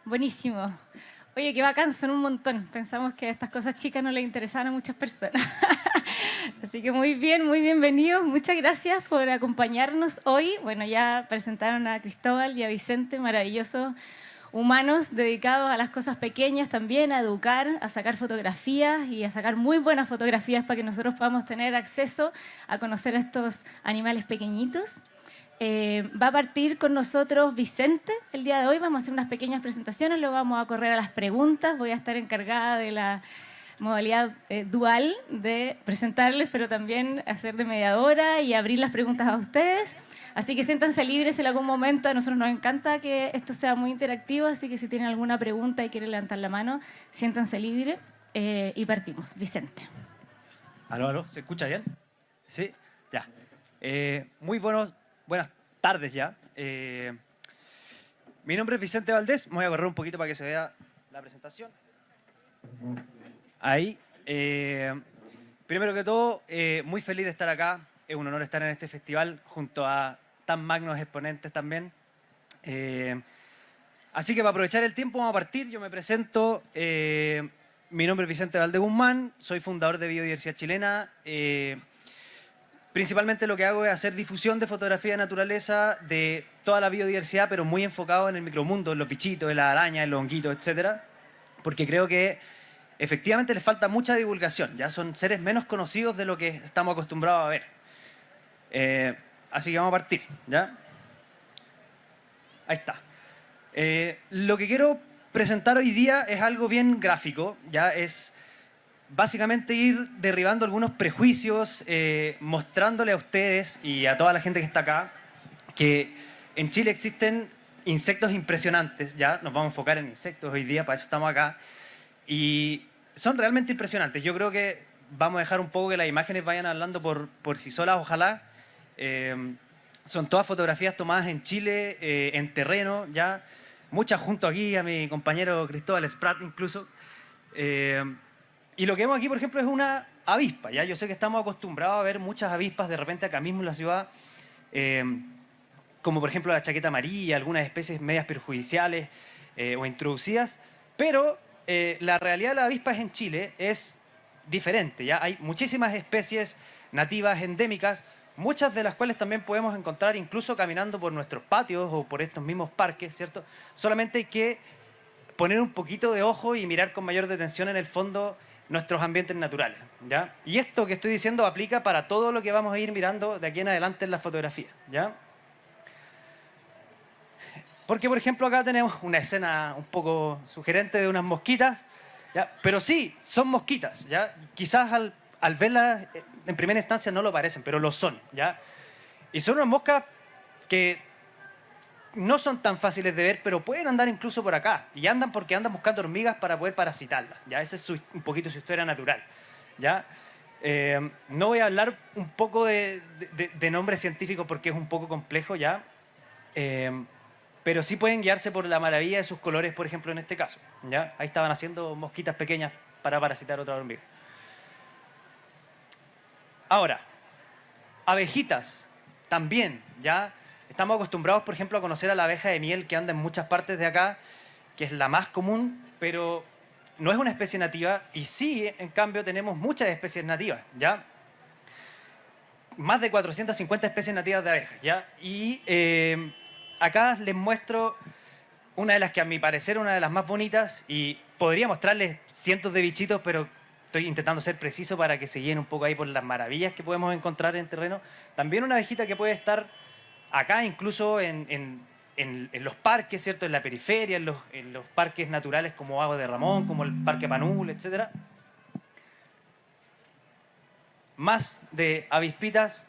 Buenísimo. Oye, qué bacán, son un montón. Pensamos que estas cosas chicas no les interesaban a muchas personas. Así que muy bien, muy bienvenidos. Muchas gracias por acompañarnos hoy. Bueno, ya presentaron a Cristóbal y a Vicente, maravillosos humanos dedicados a las cosas pequeñas también, a educar, a sacar fotografías y a sacar muy buenas fotografías para que nosotros podamos tener acceso a conocer a estos animales pequeñitos. Va a partir con nosotros Vicente el día de hoy. Vamos a hacer unas pequeñas presentaciones, luego vamos a correr a las preguntas. Voy a estar encargada de la modalidad dual de presentarles, pero también hacer de mediadora y abrir las preguntas a ustedes. Así que siéntanse libres en algún momento. A nosotros nos encanta que esto sea muy interactivo, así que si tienen alguna pregunta y quieren levantar la mano, siéntanse libres y partimos. Vicente. Aló, aló, ¿se escucha bien? Sí, ya. Buenas tardes ya. Mi nombre es Vicente Valdés. Me voy a correr un poquito para que se vea la presentación. Ahí. Primero que todo, muy feliz de estar acá. Es un honor estar en este festival junto a tan magnos exponentes también. Así que para aprovechar el tiempo vamos a partir. Yo me presento. Mi nombre es Vicente Valdés Guzmán. Soy fundador de Biodiversidad Chilena. Principalmente lo que hago es hacer difusión de fotografía de naturaleza de toda la biodiversidad, pero muy enfocado en el micromundo, en los bichitos, en las arañas, en los honguitos, etc. Porque creo que efectivamente les falta mucha divulgación. Ya son seres menos conocidos de lo que estamos acostumbrados a ver. Así que vamos a partir, ¿ya? Ahí está. Lo que quiero presentar hoy día es algo bien gráfico, ya es básicamente ir derribando algunos prejuicios, mostrándole a ustedes y a toda la gente que está acá que en Chile existen insectos impresionantes, ya nos vamos a enfocar en insectos hoy día, para eso estamos acá, y son realmente impresionantes. Yo creo que vamos a dejar un poco que las imágenes vayan hablando por sí solas, ojalá. Son todas fotografías tomadas en Chile, en terreno, ya, muchas junto aquí a mi compañero Cristóbal Spratt incluso. Y lo que vemos aquí, por ejemplo, es una avispa. ¿Ya? Yo sé que estamos acostumbrados a ver muchas avispas de repente acá mismo en la ciudad, como por ejemplo la chaqueta amarilla, algunas especies medias perjudiciales o introducidas, pero la realidad de las avispas en Chile es diferente. ¿Ya? Hay muchísimas especies nativas, endémicas, muchas de las cuales también podemos encontrar incluso caminando por nuestros patios o por estos mismos parques, ¿cierto? Solamente hay que poner un poquito de ojo y mirar con mayor detención en el fondo nuestros ambientes naturales, ¿ya? Y esto que estoy diciendo aplica para todo lo que vamos a ir mirando de aquí en adelante en la fotografía, ¿ya? Porque, por ejemplo, acá tenemos una escena un poco sugerente de unas mosquitas, ¿ya? Pero sí, son mosquitas, ¿ya? Quizás al verlas en primera instancia no lo parecen, pero lo son, ¿ya? Y son unas moscas que no son tan fáciles de ver, pero pueden andar incluso por acá. Y andan porque andan buscando hormigas para poder parasitarlas. ¿Ya? Esa es un poquito su historia natural. ¿Ya? No voy a hablar un poco de nombre científico porque es un poco complejo, ¿ya? Pero sí pueden guiarse por la maravilla de sus colores, por ejemplo, en este caso. ¿Ya? Ahí estaban haciendo mosquitas pequeñas para parasitar otra hormiga. Ahora, abejitas también, ¿ya? Estamos acostumbrados, por ejemplo, a conocer a la abeja de miel que anda en muchas partes de acá, que es la más común, pero no es una especie nativa y sí, en cambio, tenemos muchas especies nativas, ¿ya? Más de 450 especies nativas de abejas, ¿ya? Y acá les muestro una de las que a mi parecer una de las más bonitas y podría mostrarles cientos de bichitos, pero estoy intentando ser preciso para que se llenen un poco ahí por las maravillas que podemos encontrar en terreno. También una abejita que puede estar acá incluso en los parques, ¿cierto? En la periferia, en los parques naturales como Agua de Ramón, como el Parque Panul, etc. Más de avispitas.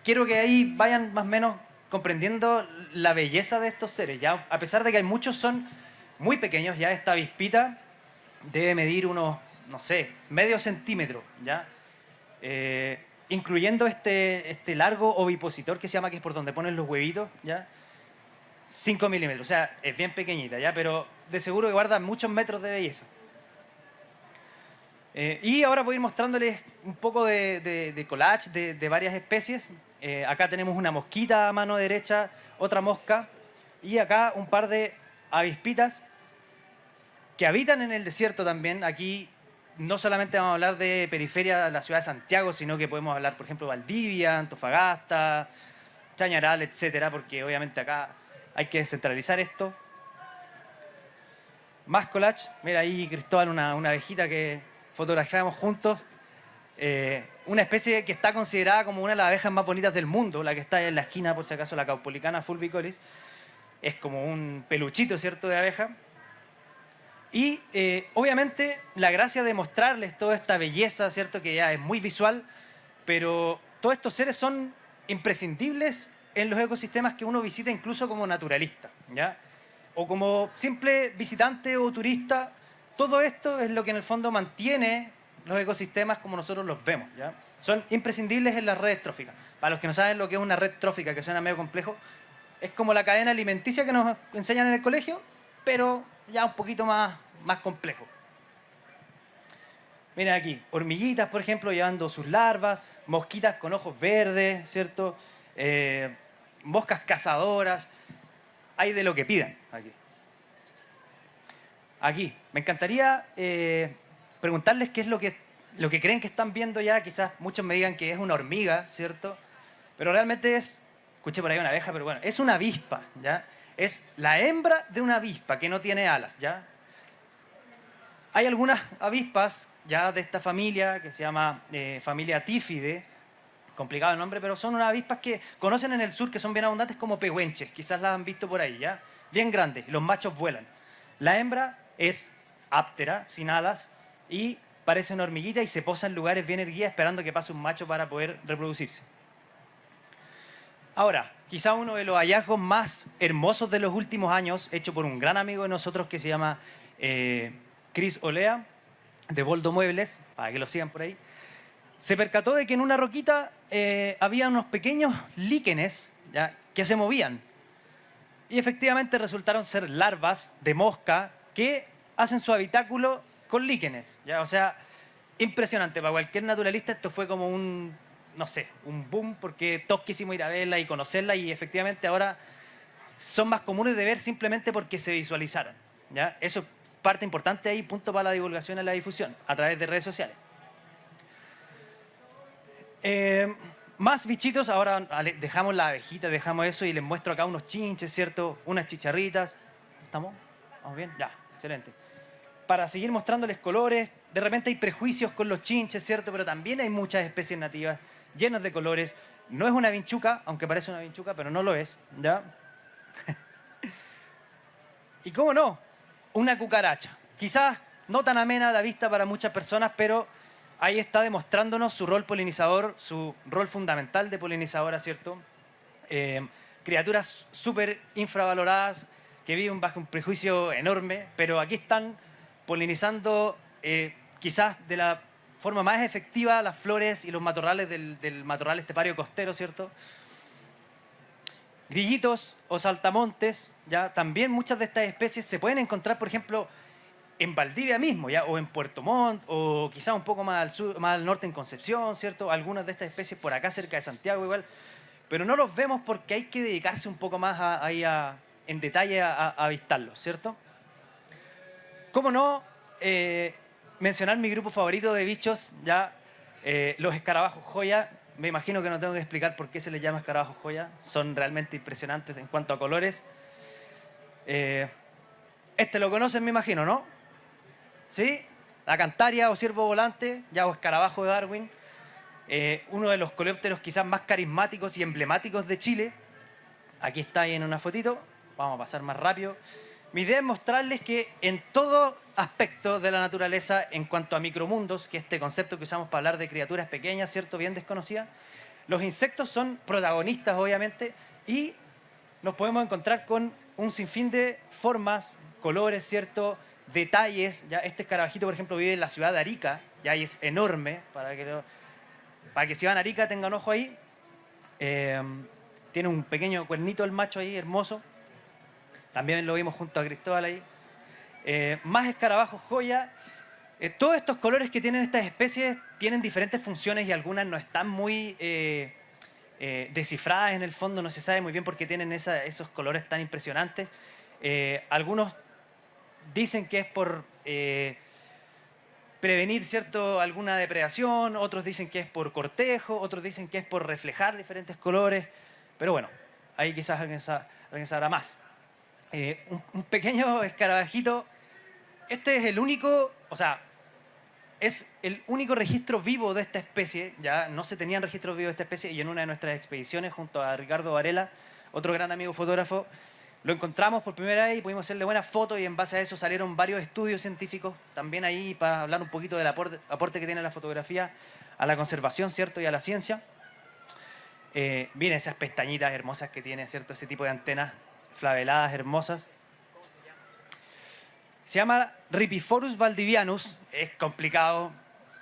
Quiero que ahí vayan más o menos comprendiendo la belleza de estos seres. ¿Ya? A pesar de que hay muchos son muy pequeños, ya esta avispita debe medir unos, no sé, medio centímetro, ¿ya? Incluyendo este largo ovipositor que se llama, que es por donde ponen los huevitos, ¿ya? 5 milímetros, o sea, es bien pequeñita, ¿ya? Pero de seguro que guarda muchos metros de belleza. Y ahora voy a ir mostrándoles un poco de collage de varias especies. Acá tenemos una mosquita a mano derecha, otra mosca, y acá un par de avispitas que habitan en el desierto también. Aquí no solamente vamos a hablar de periferia de la ciudad de Santiago, sino que podemos hablar, por ejemplo, Valdivia, Antofagasta, Chañaral, etcétera, porque obviamente acá hay que descentralizar esto. Más collage. Mira ahí, Cristóbal, una abejita que fotografiamos juntos. Una especie que está considerada como una de las abejas más bonitas del mundo, la que está en la esquina, por si acaso, la Caupolicana fulvicolis. Es como un peluchito, ¿cierto?, de abeja. Y obviamente la gracia de mostrarles toda esta belleza, ¿cierto?, que ya es muy visual, pero todos estos seres son imprescindibles en los ecosistemas que uno visita incluso como naturalista, ¿ya? O como simple visitante o turista. Todo esto es lo que en el fondo mantiene los ecosistemas como nosotros los vemos, ¿ya? Son imprescindibles en las redes tróficas. Para los que no saben lo que es una red trófica, que suena medio complejo, es como la cadena alimenticia que nos enseñan en el colegio, pero ya un poquito más complejo. Miren aquí, hormiguitas, por ejemplo, llevando sus larvas, mosquitas con ojos verdes, ¿cierto? Moscas cazadoras, hay de lo que pidan aquí. Aquí, me encantaría preguntarles qué es lo que creen que están viendo ya. Quizás muchos me digan que es una hormiga, ¿cierto? Pero realmente es, escuché por ahí una abeja, pero bueno, es una avispa, ¿ya? Es la hembra de una avispa que no tiene alas, ¿ya? Hay algunas avispas ya de esta familia que se llama familia Tífide, complicado el nombre, pero son unas avispas que conocen en el sur, que son bien abundantes como pehuenches, quizás las han visto por ahí, ¿ya? Bien grandes, y los machos vuelan. La hembra es áptera, sin alas, y parece una hormiguita y se posa en lugares bien erguidas esperando que pase un macho para poder reproducirse. Ahora, quizá uno de los hallazgos más hermosos de los últimos años, hecho por un gran amigo de nosotros que se llama Chris Olea, de Boldo Muebles, para que lo sigan por ahí, se percató de que en una roquita había unos pequeños líquenes, ¿ya?, que se movían. Y efectivamente resultaron ser larvas de mosca que hacen su habitáculo con líquenes, ¿ya? O sea, impresionante. Para cualquier naturalista esto fue como un, no sé, un boom, porque todos quisimos ir a verla y conocerla, y efectivamente ahora son más comunes de ver simplemente porque se visualizaron, ¿ya? Eso es parte importante ahí, punto para la divulgación y la difusión, a través de redes sociales. Más bichitos. Ahora dejamos la abejita, dejamos eso y les muestro acá unos chinches, ¿cierto? Unas chicharritas. ¿Estamos? ¿Vamos bien? Ya, excelente. Para seguir mostrándoles colores, de repente hay prejuicios con los chinches, ¿cierto? Pero también hay muchas especies nativas llenas de colores. No es una vinchuca, aunque parece una vinchuca, pero no lo es, ¿ya? Y cómo no, una cucaracha. Quizás no tan amena a la vista para muchas personas, pero ahí está demostrándonos su rol polinizador, su rol fundamental de polinizadora, ¿cierto? Criaturas súper infravaloradas que viven bajo un prejuicio enorme, pero aquí están polinizando quizás de la forma más efectiva las flores y los matorrales del matorral estepario costero, ¿cierto? Grillitos o saltamontes, ¿ya? También muchas de estas especies se pueden encontrar, por ejemplo, en Valdivia mismo, ¿ya? O en Puerto Montt, o quizás un poco más al sur, más al norte en Concepción, ¿cierto? Algunas de estas especies por acá cerca de Santiago igual, pero no los vemos porque hay que dedicarse un poco más en detalle a avistarlos, ¿cierto? ¿Cómo no mencionar mi grupo favorito de bichos, ya? Los escarabajos joya. Me imagino que no tengo que explicar por qué se les llama escarabajos joya. Son realmente impresionantes en cuanto a colores. Este lo conocen, me imagino, ¿no? ¿Sí? La cantaria o ciervo volante, ya, o escarabajo de Darwin. Uno de los coleópteros quizás más carismáticos y emblemáticos de Chile. Aquí está ahí en una fotito. Vamos a pasar más rápido. Mi idea es mostrarles que en todo aspecto de la naturaleza, en cuanto a micromundos, que es este concepto que usamos para hablar de criaturas pequeñas, ¿cierto?, bien desconocidas, los insectos son protagonistas, obviamente, y nos podemos encontrar con un sinfín de formas, colores, ¿cierto?, detalles. Ya, este escarabajito, por ejemplo, vive en la ciudad de Arica, ya, y es enorme, para que si van a Arica tengan ojo ahí. Tiene un pequeño cuernito el macho ahí, hermoso. También lo vimos junto a Cristóbal ahí. Más escarabajos joya. Todos estos colores que tienen estas especies tienen diferentes funciones y algunas no están muy descifradas en el fondo, no se sabe muy bien por qué tienen esos colores tan impresionantes. Algunos dicen que es por prevenir, ¿cierto?, alguna depredación, otros dicen que es por cortejo, otros dicen que es por reflejar diferentes colores, pero bueno, ahí quizás alguien sabrá más. Un pequeño escarabajito, este es el único, o sea, es el único registro vivo de esta especie, ya no se tenían registros vivos de esta especie, y en una de nuestras expediciones junto a Ricardo Varela, otro gran amigo fotógrafo, lo encontramos por primera vez y pudimos hacerle buenas fotos y en base a eso salieron varios estudios científicos, también ahí para hablar un poquito del aporte que tiene la fotografía a la conservación, ¿cierto?, y a la ciencia. Miren esas pestañitas hermosas que tiene, ¿cierto?, ese tipo de antenas flaveladas hermosas. Se llama Ripiforus valdivianus, es complicado,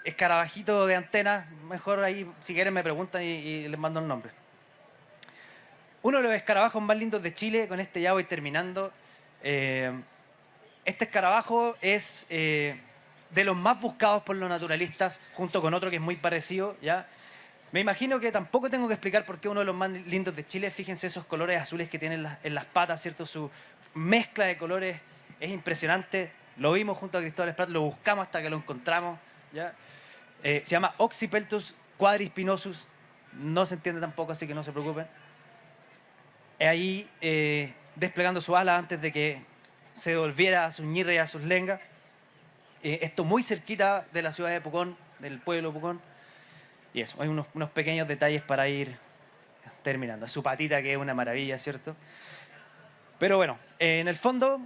escarabajito de antenas, mejor ahí si quieren me preguntan y les mando el nombre. Uno de los escarabajos más lindos de Chile, con este ya voy terminando. Este escarabajo es de los más buscados por los naturalistas, junto con otro que es muy parecido, ¿ya? Me imagino que tampoco tengo que explicar por qué uno de los más lindos de Chile. Fíjense esos colores azules que tienen en las patas, ¿cierto? Su mezcla de colores es impresionante. Lo vimos junto a Cristóbal Prat, lo buscamos hasta que lo encontramos, ¿ya? Se llama Oxypeltus quadrispinosus. No se entiende tampoco, así que no se preocupen. Ahí desplegando su ala antes de que se devolviera a sus ñirres y a sus lengas. Esto muy cerquita de la ciudad de Pucón, del pueblo de Pucón. Y eso, hay unos pequeños detalles para ir terminando. Su patita que es una maravilla, ¿cierto? Pero bueno, en el fondo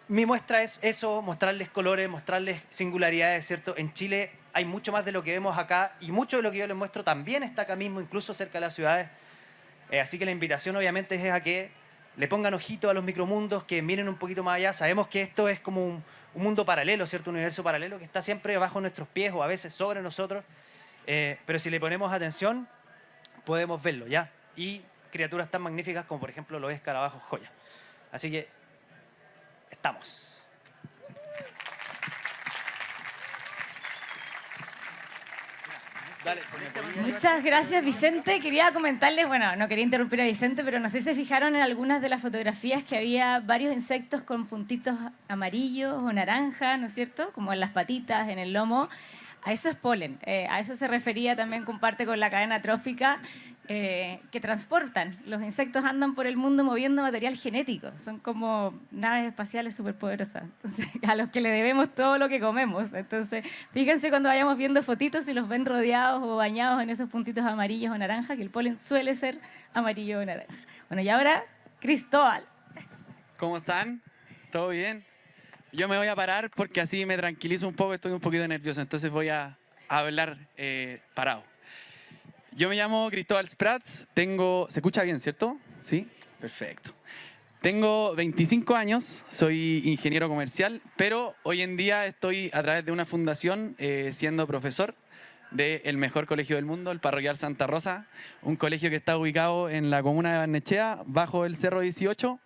mi muestra es eso, mostrarles colores, mostrarles singularidades, ¿cierto? En Chile hay mucho más de lo que vemos acá y mucho de lo que yo les muestro también está acá mismo, incluso cerca de las ciudades. Así que la invitación obviamente es a que le pongan ojito a los micromundos, que miren un poquito más allá. Sabemos que esto es como un mundo paralelo, ¿cierto? Un universo paralelo que está siempre bajo nuestros pies o a veces sobre nosotros. Pero si le ponemos atención, podemos verlo, ¿ya? Y criaturas tan magníficas como por ejemplo los escarabajos joya. Así que, estamos. Muchas gracias, Vicente. Quería comentarles, bueno, no quería interrumpir a Vicente, pero no sé si se fijaron en algunas de las fotografías que había varios insectos con puntitos amarillos o naranja, ¿no es cierto? Como en las patitas, en el lomo. A eso es polen. A eso se refería también, comparte con la cadena trófica, que transportan. Los insectos andan por el mundo moviendo material genético. Son como naves espaciales superpoderosas. Entonces, a los que le debemos todo lo que comemos. Entonces, fíjense cuando vayamos viendo fotitos si los ven rodeados o bañados en esos puntitos amarillos o naranjas, que el polen suele ser amarillo o naranja. Bueno, y ahora, Cristóbal. ¿Cómo están? ¿Todo bien? Yo me voy a parar porque así me tranquilizo un poco, estoy un poquito nervioso, entonces voy a hablar parado. Yo me llamo Cristóbal Prats, ¿se escucha bien, cierto? ¿Sí? Perfecto. Tengo 25 años, soy ingeniero comercial, pero hoy en día estoy a través de una fundación siendo profesor del mejor colegio del mundo, el Parroquial Santa Rosa, un colegio que está ubicado en la comuna de Barnechea, bajo el Cerro 18.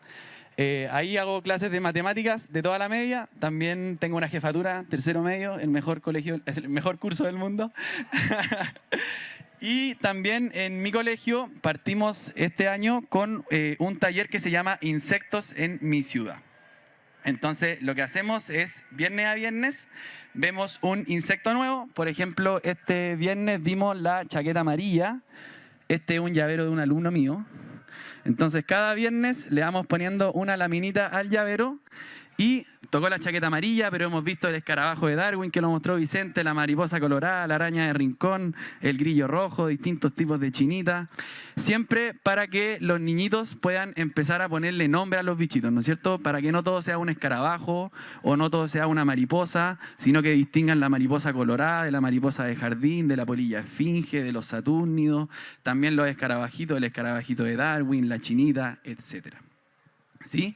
Ahí hago clases de matemáticas de toda la media, también tengo una jefatura, tercero medio, el mejor curso del mundo. Y también en mi colegio partimos este año con un taller que se llama Insectos en mi ciudad. Entonces lo que hacemos es, viernes a viernes, vemos un insecto nuevo. Por ejemplo, este viernes vimos la chaqueta amarilla. Este es un llavero de un alumno mío. Entonces, cada viernes le vamos poniendo una laminita al llavero y tocó la chaqueta amarilla, pero hemos visto el escarabajo de Darwin que lo mostró Vicente, la mariposa colorada, la araña de rincón, el grillo rojo, distintos tipos de chinita. Siempre para que los niñitos puedan empezar a ponerle nombre a los bichitos, ¿no es cierto? Para que no todo sea un escarabajo o no todo sea una mariposa, sino que distingan la mariposa colorada de la mariposa de jardín, de la polilla esfinge, de los satúrnidos, también los escarabajitos, el escarabajito de Darwin, la chinita, etc. ¿Sí?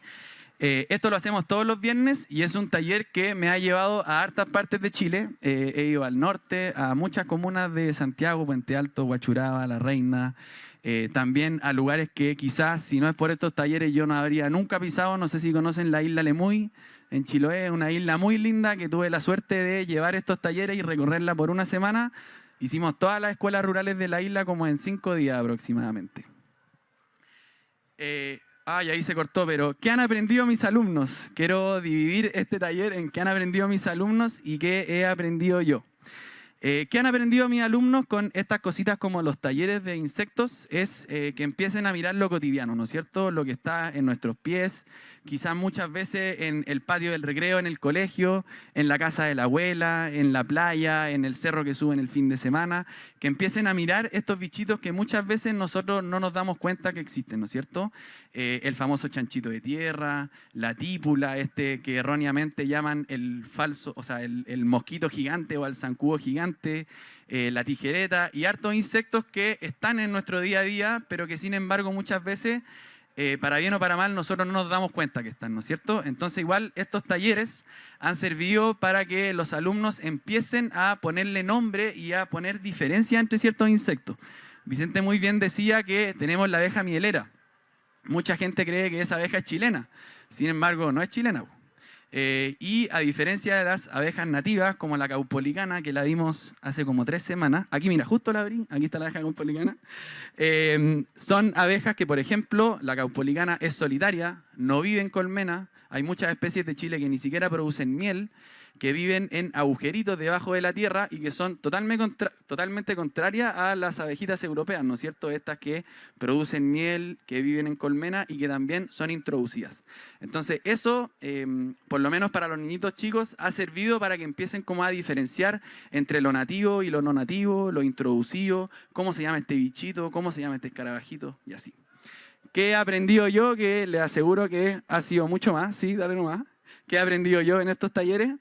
Esto lo hacemos todos los viernes y es un taller que me ha llevado a hartas partes de Chile. He ido al norte, a muchas comunas de Santiago, Puente Alto, Huachuraba, La Reina, también a lugares que quizás, si no es por estos talleres, yo no habría nunca pisado. No sé si conocen la isla Lemuy, en Chiloé, una isla muy linda que tuve la suerte de llevar estos talleres y recorrerla por una semana. Hicimos todas las escuelas rurales de la isla como en 5 días aproximadamente. Y ahí se cortó, pero ¿qué han aprendido mis alumnos? Quiero dividir este taller en qué han aprendido mis alumnos y qué he aprendido yo. ¿Qué han aprendido mis alumnos con estas cositas como los talleres de insectos? Es que empiecen a mirar lo cotidiano, ¿no es cierto? Lo que está en nuestros pies, quizás muchas veces en el patio del recreo, en el colegio, en la casa de la abuela, en la playa, en el cerro que suben el fin de semana, que empiecen a mirar estos bichitos que muchas veces nosotros no nos damos cuenta que existen, ¿no es cierto? El famoso chanchito de tierra, la típula, que erróneamente llaman el falso, o sea, el mosquito gigante o el zancudo gigante, la tijereta y hartos insectos que están en nuestro día a día, pero que sin embargo muchas veces, para bien o para mal, nosotros no nos damos cuenta que están, ¿no es cierto? Entonces igual estos talleres han servido para que los alumnos empiecen a ponerle nombre y a poner diferencia entre ciertos insectos. Vicente muy bien decía que tenemos la abeja mielera. Mucha gente cree que esa abeja es chilena, sin embargo no es chilena. Y a diferencia de las abejas nativas, como la caupolicana, que la vimos hace como 3 semanas, aquí mira, justo la abrí, aquí está la abeja caupolicana, son abejas que, por ejemplo, la caupolicana es solitaria, no vive en colmena, hay muchas especies de Chile que ni siquiera producen miel, que viven en agujeritos debajo de la tierra y que son totalmente contrarias a las abejitas europeas, ¿no es cierto? Estas que producen miel, que viven en colmena y que también son introducidas. Entonces eso, por lo menos para los niñitos chicos, ha servido para que empiecen como a diferenciar entre lo nativo y lo no nativo, lo introducido, cómo se llama este bichito, cómo se llama este escarabajito y así. ¿Qué he aprendido yo? Que les aseguro que ha sido mucho más, sí, dale nomás. ¿Qué he aprendido yo en estos talleres?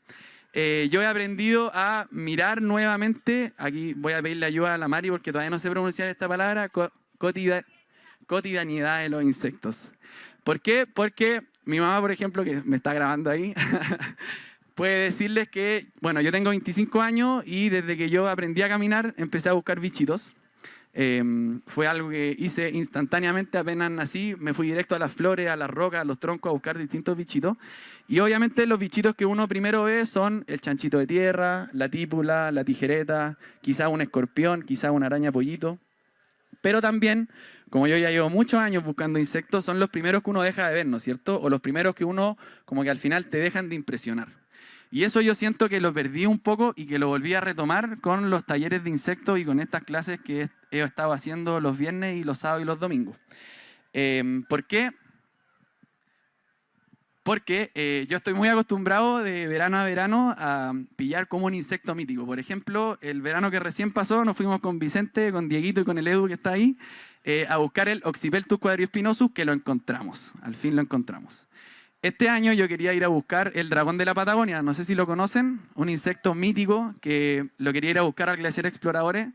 Yo he aprendido a mirar nuevamente, aquí voy a pedirle ayuda a la Mari porque todavía no sé pronunciar esta palabra, cotidianidad de los insectos. ¿Por qué? Porque mi mamá, por ejemplo, que me está grabando ahí, puede decirles que, bueno, yo tengo 25 años y desde que yo aprendí a caminar empecé a buscar bichitos. Fue algo que hice instantáneamente apenas nací, me fui directo a las flores, a las rocas, a los troncos a buscar distintos bichitos y obviamente los bichitos que uno primero ve son el chanchito de tierra, la típula, la tijereta, quizás un escorpión, quizás una araña pollito, pero también, como yo ya llevo muchos años buscando insectos, son los primeros que uno deja de ver, ¿no es cierto? O los primeros que uno como que al final te dejan de impresionar. Y eso yo siento que lo perdí un poco y que lo volví a retomar con los talleres de insectos y con estas clases que he estado haciendo los viernes y los sábados y los domingos. ¿Por qué? Porque yo estoy muy acostumbrado de verano a verano a pillar como un insecto mítico. Por ejemplo, el verano que recién pasó nos fuimos con Vicente, con Dieguito y con el Edu que está ahí a buscar el Oxypeltus quadriespinosus, que lo encontramos, al fin lo encontramos. Este año yo quería ir a buscar el dragón de la Patagonia, no sé si lo conocen, un insecto mítico que lo quería ir a buscar al Glaciar Exploradores.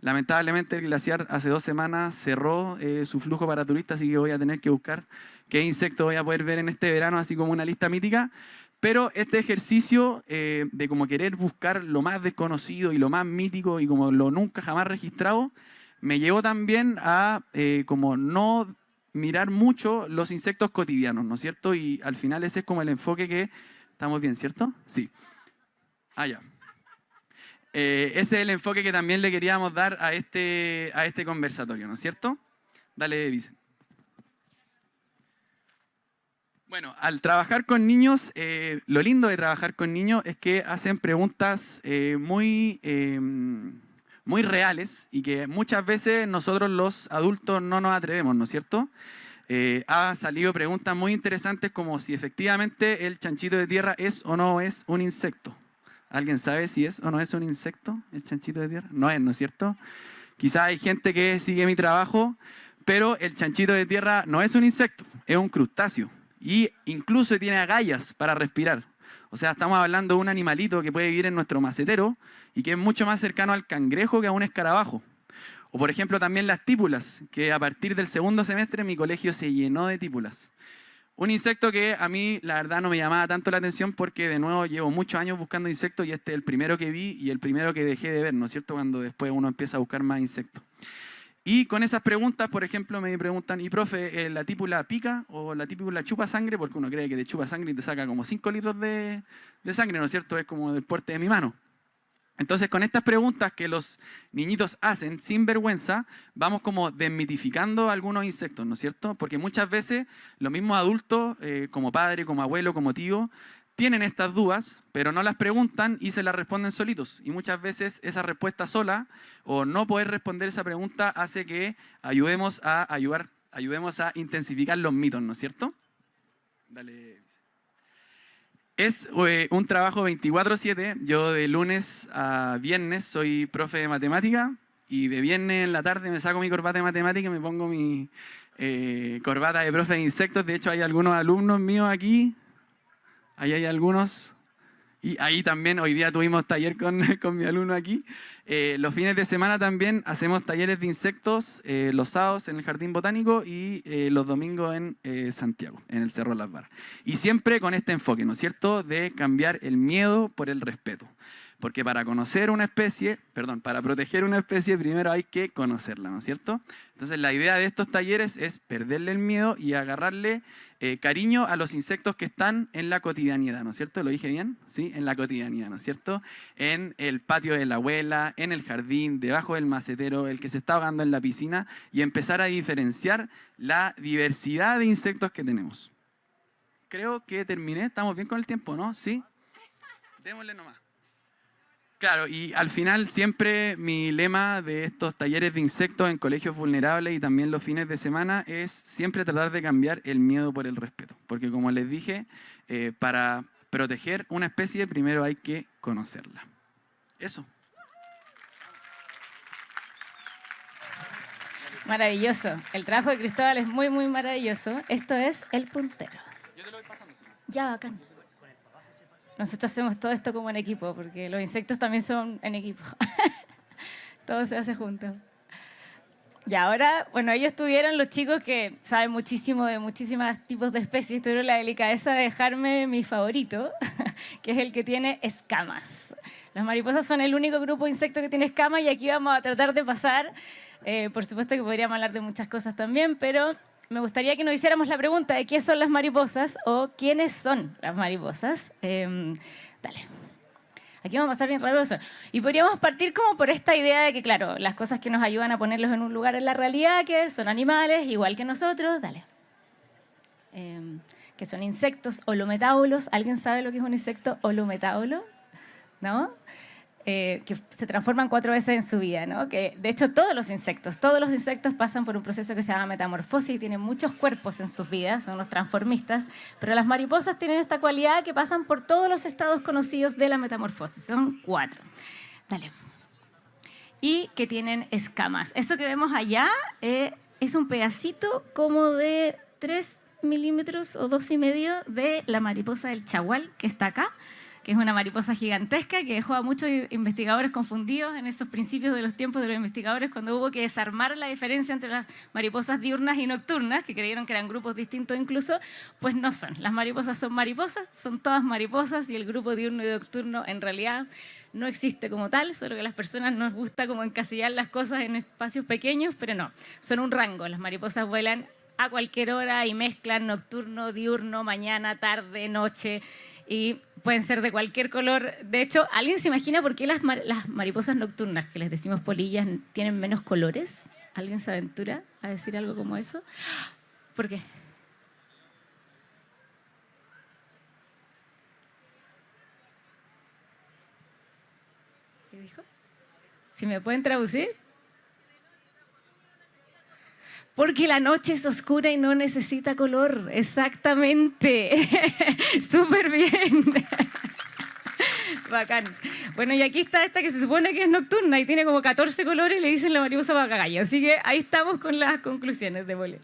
Lamentablemente el glaciar hace 2 semanas cerró su flujo para turistas, así que voy a tener que buscar qué insecto voy a poder ver en este verano, así como una lista mítica. Pero este ejercicio de como querer buscar lo más desconocido y lo más mítico y como lo nunca jamás registrado, me llevó también a como no mirar mucho los insectos cotidianos, ¿no es cierto? Y al final ese es como el enfoque que... ¿Estamos bien, cierto? Sí. Ya. Ese es el enfoque que también le queríamos dar a este conversatorio, ¿no es cierto? Dale, Vicente. Bueno, al trabajar con niños, lo lindo de trabajar con niños es que hacen preguntas muy reales y que muchas veces nosotros los adultos no nos atrevemos, ¿no es cierto? Ha salido preguntas muy interesantes como si efectivamente el chanchito de tierra es o no es un insecto. ¿Alguien sabe si es o no es un insecto el chanchito de tierra? No es, ¿no es cierto? Quizás hay gente que sigue mi trabajo, pero el chanchito de tierra no es un insecto, es un crustáceo. Y incluso tiene agallas para respirar. O sea, estamos hablando de un animalito que puede vivir en nuestro macetero y que es mucho más cercano al cangrejo que a un escarabajo. O por ejemplo también las típulas, que a partir del 2º semestre mi colegio se llenó de típulas. Un insecto que a mí la verdad no me llamaba tanto la atención porque de nuevo llevo muchos años buscando insectos y este es el primero que vi y el primero que dejé de ver, ¿no es cierto? Cuando después uno empieza a buscar más insectos. Y con esas preguntas, por ejemplo, me preguntan, ¿y profe, la típula pica o la típula chupa sangre? Porque uno cree que te chupa sangre y te saca como 5 litros de sangre, ¿no es cierto? Es como del porte de mi mano. Entonces, con estas preguntas que los niñitos hacen sin vergüenza, vamos como desmitificando algunos insectos, ¿no es cierto? Porque muchas veces los mismos adultos, como padre, como abuelo, como tío, tienen estas dudas, pero no las preguntan y se las responden solitos. Y muchas veces esa respuesta sola o no poder responder esa pregunta hace que ayudemos a intensificar los mitos, ¿no es cierto? Dale. Es un trabajo 24/7. Yo de lunes a viernes soy profe de matemática y de viernes en la tarde me saco mi corbata de matemática y me pongo mi corbata de profe de insectos. De hecho, hay algunos alumnos míos aquí. Ahí hay algunos. Y ahí también, hoy día tuvimos taller con mi alumno aquí. Los fines de semana también hacemos talleres de insectos, los sábados en el Jardín Botánico y los domingos en Santiago, en el Cerro Las Varas. Y siempre con este enfoque, ¿no es cierto?, de cambiar el miedo por el respeto. Porque para proteger una especie, primero hay que conocerla, ¿no es cierto? Entonces la idea de estos talleres es perderle el miedo y agarrarle cariño a los insectos que están en la cotidianidad, ¿no es cierto? ¿Lo dije bien? Sí, en la cotidianidad, ¿no es cierto? En el patio de la abuela, en el jardín, debajo del macetero, el que se está ahogando en la piscina, y empezar a diferenciar la diversidad de insectos que tenemos. Creo que terminé. ¿Estamos bien con el tiempo, no? ¿Sí? Démosle nomás. Claro, y al final siempre mi lema de estos talleres de insectos en colegios vulnerables y también los fines de semana es siempre tratar de cambiar el miedo por el respeto. Porque como les dije, para proteger una especie primero hay que conocerla. Eso. Maravilloso. El trabajo de Cristóbal es muy, muy maravilloso. Esto es El Puntero. Yo te lo voy pasando. ¿Sí? Ya, bacán. Nosotros hacemos todo esto como en equipo, porque los insectos también son en equipo. Todo se hace juntos. Y ahora, bueno, ellos tuvieron, los chicos que saben muchísimo de muchísimos tipos de especies, tuvieron la delicadeza de dejarme mi favorito, que es el que tiene escamas. Las mariposas son el único grupo de insectos que tiene escamas y aquí vamos a tratar de pasar. Por supuesto que podríamos hablar de muchas cosas también, pero me gustaría que nos hiciéramos la pregunta de qué son las mariposas o quiénes son las mariposas. Dale. Aquí vamos a pasar bien rápido. Y podríamos partir como por esta idea de que, claro, las cosas que nos ayudan a ponerlos en un lugar en la realidad, que son animales, igual que nosotros, dale. Que son insectos holometábulos. ¿Alguien sabe lo que es un insecto holometábulo? ¿No? Que se transforman 4 veces en su vida, ¿no? Que, de hecho, todos los insectos pasan por un proceso que se llama metamorfosis y tienen muchos cuerpos en sus vidas, son los transformistas, pero las mariposas tienen esta cualidad que pasan por todos los estados conocidos de la metamorfosis, son 4. Dale. Y que tienen escamas. Eso que vemos allá es un pedacito como de 3 milímetros o 2,5 de la mariposa del chagual, que está acá, que es una mariposa gigantesca que dejó a muchos investigadores confundidos en esos principios de los tiempos de los investigadores cuando hubo que desarmar la diferencia entre las mariposas diurnas y nocturnas, que creyeron que eran grupos distintos incluso, pues no son. Las mariposas son todas mariposas y el grupo diurno y nocturno en realidad no existe como tal, solo que a las personas nos gusta como encasillar las cosas en espacios pequeños, pero no, son un rango. Las mariposas vuelan a cualquier hora y mezclan nocturno, diurno, mañana, tarde, noche, y pueden ser de cualquier color. De hecho, ¿alguien se imagina por qué las mariposas nocturnas, que les decimos polillas, tienen menos colores? ¿Alguien se aventura a decir algo como eso? ¿Por qué? ¿Qué dijo? ¿Si me pueden traducir? Porque la noche es oscura y no necesita color. Exactamente. Súper bien. Bacán. Bueno, y aquí está esta que se supone que es nocturna y tiene como 14 colores y le dicen la mariposa papagayo. Así que ahí estamos con las conclusiones de Bolé.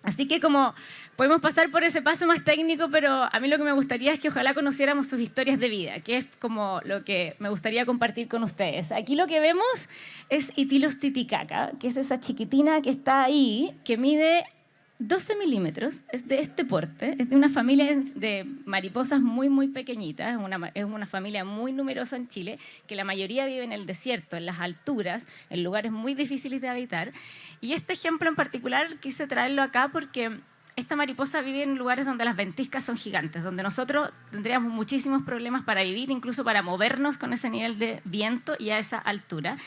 Así que como podemos pasar por ese paso más técnico, pero a mí lo que me gustaría es que ojalá conociéramos sus historias de vida, que es como lo que me gustaría compartir con ustedes. Aquí lo que vemos es Itilus titicaca, que es esa chiquitina que está ahí, que mide 12 milímetros, es de este porte, es de una familia de mariposas muy, muy pequeñitas, es una familia muy numerosa en Chile, que la mayoría vive en el desierto, en las alturas, en lugares muy difíciles de habitar. Y este ejemplo en particular quise traerlo acá porque esta mariposa vive en lugares donde las ventiscas son gigantes, donde nosotros tendríamos muchísimos problemas para vivir, incluso para movernos con ese nivel de viento y a esa altura.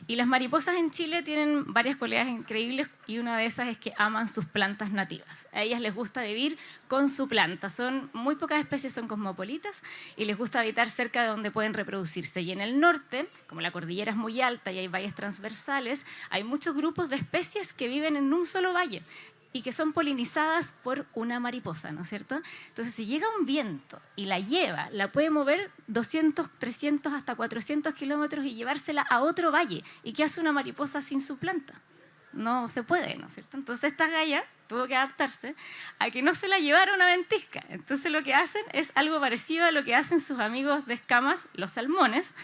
Y las mariposas en Chile tienen varias cualidades increíbles y una de esas es que aman sus plantas nativas. A ellas les gusta vivir con su planta. Son muy pocas especies, son cosmopolitas y les gusta habitar cerca de donde pueden reproducirse. Y en el norte, como la cordillera es muy alta y hay valles transversales, hay muchos grupos de especies que viven en un solo valle y que son polinizadas por una mariposa, ¿no es cierto? Entonces, si llega un viento y la lleva, la puede mover 200, 300, hasta 400 kilómetros y llevársela a otro valle. ¿Y qué hace una mariposa sin su planta? No se puede, ¿no es cierto? Entonces, esta galla tuvo que adaptarse a que no se la llevara una ventisca. Entonces, lo que hacen es algo parecido a lo que hacen sus amigos de escamas, los salmones,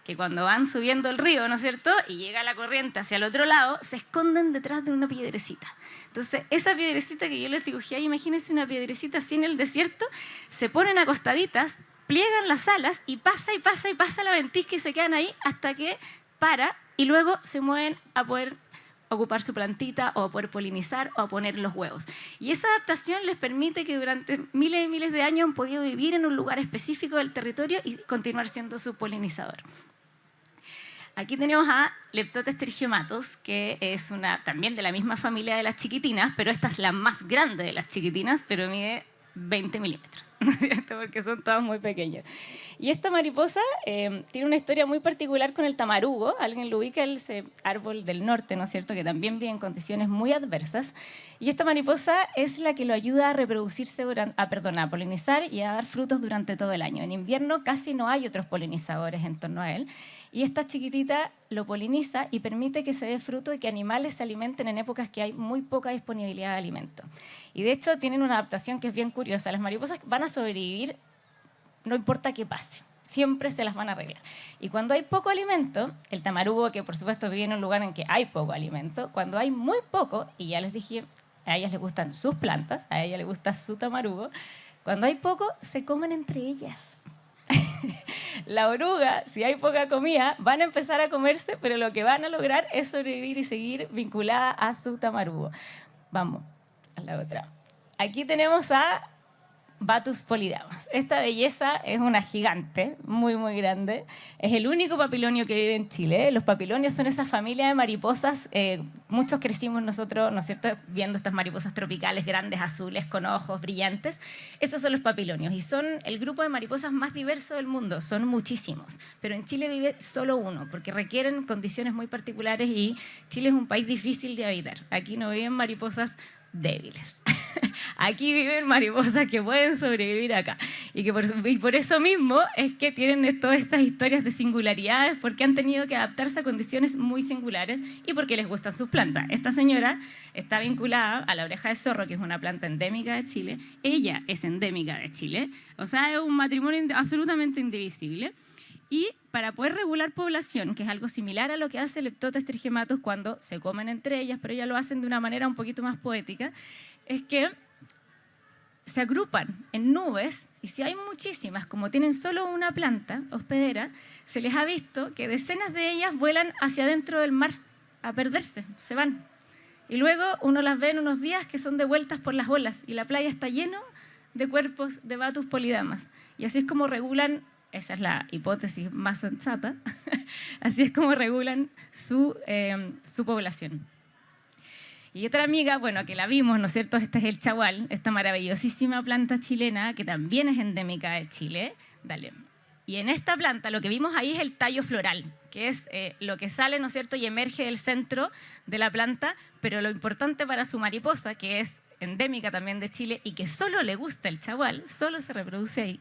que cuando van subiendo el río, ¿no es cierto?, y llega la corriente hacia el otro lado, se esconden detrás de una piedrecita. Entonces, esa piedrecita que yo les dibujé ahí, imagínense una piedrecita así en el desierto, se ponen acostaditas, pliegan las alas y pasa y pasa y pasa la ventisca y se quedan ahí hasta que para y luego se mueven a poder ocupar su plantita o a poder polinizar o a poner los huevos. Y esa adaptación les permite que durante miles y miles de años han podido vivir en un lugar específico del territorio y continuar siendo su polinizador. Aquí tenemos a Leptotes trigiomatus, que es también de la misma familia de las chiquitinas, pero esta es la más grande de las chiquitinas, pero mide 20 milímetros, ¿no es cierto? Porque son todas muy pequeñas. Y esta mariposa tiene una historia muy particular con el tamarugo. Alguien lo ubica, ese árbol del norte, ¿no es cierto?, que también vive en condiciones muy adversas. Y esta mariposa es la que lo ayuda a reproducirse, a polinizar y a dar frutos durante todo el año. En invierno casi no hay otros polinizadores en torno a él. Y esta chiquitita lo poliniza y permite que se dé fruto y que animales se alimenten en épocas que hay muy poca disponibilidad de alimento. Y de hecho tienen una adaptación que es bien curiosa. Las mariposas van a sobrevivir no importa qué pase. Siempre se las van a arreglar. Y cuando hay poco alimento, el tamarugo, que por supuesto vive en un lugar en que hay poco alimento, cuando hay muy poco, y ya les dije, a ellas les gustan sus plantas, a ella les gusta su tamarugo, cuando hay poco, se comen entre ellas. La oruga, si hay poca comida, van a empezar a comerse, pero lo que van a lograr es sobrevivir y seguir vinculada a su tamarugo. Vamos a la otra. Aquí tenemos a Batus polydamas. Esta belleza es una gigante, muy, muy grande. Es el único papilonio que vive en Chile. Los papilonios son esa familia de mariposas. Muchos crecimos nosotros, ¿no es cierto?, viendo estas mariposas tropicales grandes, azules, con ojos brillantes. Esos son los papilonios y son el grupo de mariposas más diverso del mundo. Son muchísimos, pero en Chile vive solo uno porque requieren condiciones muy particulares y Chile es un país difícil de habitar. Aquí no viven mariposas débiles. Aquí viven mariposas que pueden sobrevivir acá. Y por eso mismo es que tienen todas estas historias de singularidades, porque han tenido que adaptarse a condiciones muy singulares y porque les gustan sus plantas. Esta señora está vinculada a la oreja de zorro, que es una planta endémica de Chile. Ella es endémica de Chile. O sea, es un matrimonio absolutamente indivisible. Y para poder regular población, que es algo similar a lo que hace Leptotes trigematus cuando se comen entre ellas, pero ellas lo hacen de una manera un poquito más poética, es que se agrupan en nubes y si hay muchísimas, como tienen solo una planta hospedera, se les ha visto que decenas de ellas vuelan hacia adentro del mar a perderse, se van. Y luego uno las ve en unos días que son devueltas por las olas y la playa está lleno de cuerpos de Batus polydamas. Y así es como regulan. Esa es la hipótesis más sensata. Así es como regulan su población. Y otra amiga, bueno, que la vimos, ¿no es cierto? Este es el chagual, esta maravillosísima planta chilena que también es endémica de Chile. Dale. Y en esta planta lo que vimos ahí es el tallo floral, que es lo que sale, ¿no es cierto?, y emerge del centro de la planta, pero lo importante para su mariposa, que es endémica también de Chile y que solo le gusta el chagual, solo se reproduce ahí,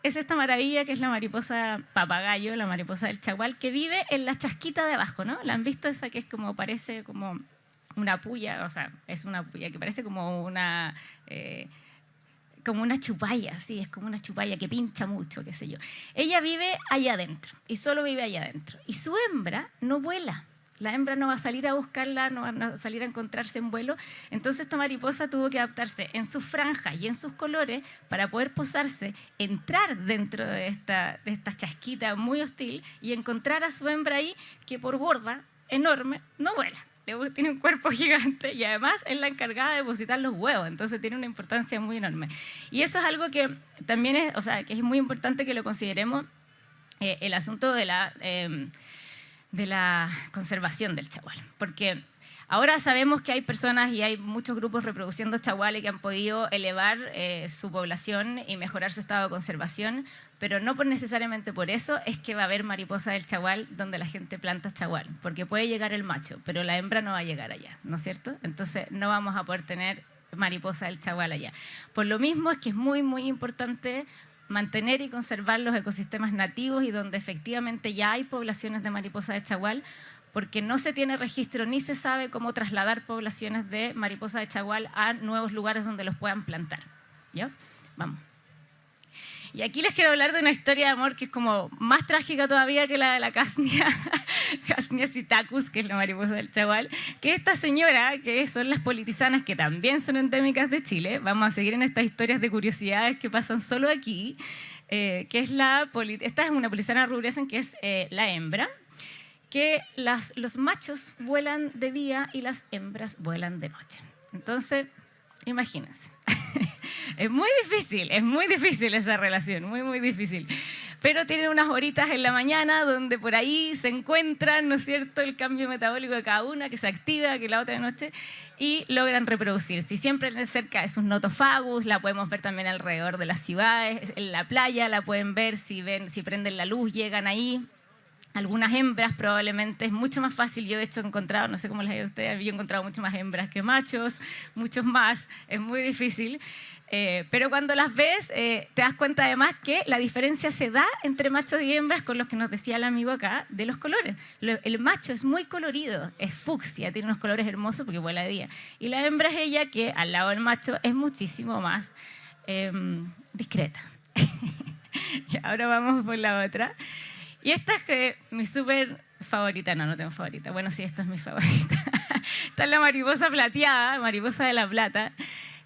es esta maravilla que es la mariposa papagayo, la mariposa del chagual, que vive en la chasquita de abajo, ¿no? ¿La han visto esa que es como, parece como una puya? O sea, es una puya que parece como una chupalla, sí, es como una chupalla que pincha mucho, qué sé yo. Ella vive allá adentro y solo vive allá adentro. Y su hembra no vuela. La hembra no va a salir a buscarla, no va a salir a encontrarse en vuelo. Entonces esta mariposa tuvo que adaptarse en sus franjas y en sus colores para poder posarse, entrar dentro de esta chasquita muy hostil y encontrar a su hembra ahí, que por gorda, enorme, no vuela. Tiene un cuerpo gigante y además es la encargada de depositar los huevos, entonces tiene una importancia muy enorme. Y eso es algo que también es, o sea, que es muy importante que lo consideremos, el asunto de la conservación del chagual, porque ahora sabemos que hay personas y hay muchos grupos reproduciendo chaguales que han podido elevar su población y mejorar su estado de conservación, pero no necesariamente por eso es que va a haber mariposa del chagual donde la gente planta chagual, porque puede llegar el macho, pero la hembra no va a llegar allá, ¿no es cierto? Entonces no vamos a poder tener mariposa del chagual allá. Por lo mismo es que es muy, muy importante mantener y conservar los ecosistemas nativos y donde efectivamente ya hay poblaciones de mariposa de chagual, porque no se tiene registro ni se sabe cómo trasladar poblaciones de mariposa de chagual a nuevos lugares donde los puedan plantar. ¿Ya? Vamos. Y aquí les quiero hablar de una historia de amor que es como más trágica todavía que la de la Casnia, Casnia psittacus, que es la mariposa del chagual, que esta señora, que son las politisanas, que también son endémicas de Chile. Vamos a seguir en estas historias de curiosidades que pasan solo aquí, que es esta es una politisana rubrescens, que es la hembra, que los machos vuelan de día y las hembras vuelan de noche. Entonces, imagínense. Es muy difícil esa relación, muy, muy difícil. Pero tienen unas horitas en la mañana donde por ahí se encuentran, ¿no es cierto?, el cambio metabólico de cada una, que se activa, que la otra de noche, y logran reproducirse. Y siempre cerca de sus notofagus, la podemos ver también alrededor de las ciudades, en la playa la pueden ver, si prenden la luz, llegan ahí. Algunas hembras probablemente es mucho más fácil. Yo de hecho he encontrado, no sé cómo les ha ido a ustedes, yo he encontrado mucho más hembras que machos, muchos más, es muy difícil. Pero cuando las ves te das cuenta además que la diferencia se da entre machos y hembras con los que nos decía el amigo acá de los colores. El macho es muy colorido, es fucsia, tiene unos colores hermosos porque vuela de día. Y la hembra es ella que al lado del macho es muchísimo más discreta. Y ahora vamos por la otra. Y esta es mi súper favorita. No tengo favorita. Bueno, sí, esta es mi favorita. Esta es la mariposa plateada, mariposa de la plata,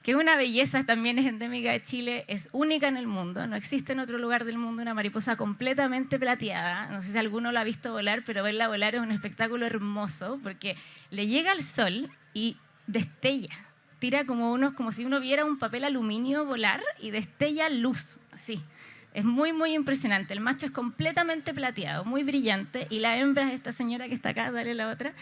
que es una belleza, también es endémica de Chile, es única en el mundo. No existe en otro lugar del mundo una mariposa completamente plateada. No sé si alguno la ha visto volar, pero verla volar es un espectáculo hermoso porque le llega al sol y destella. Tira como si uno viera un papel aluminio volar y destella luz, así. Es muy, muy impresionante. El macho es completamente plateado, muy brillante, y la hembra es esta señora que está acá, dale la otra,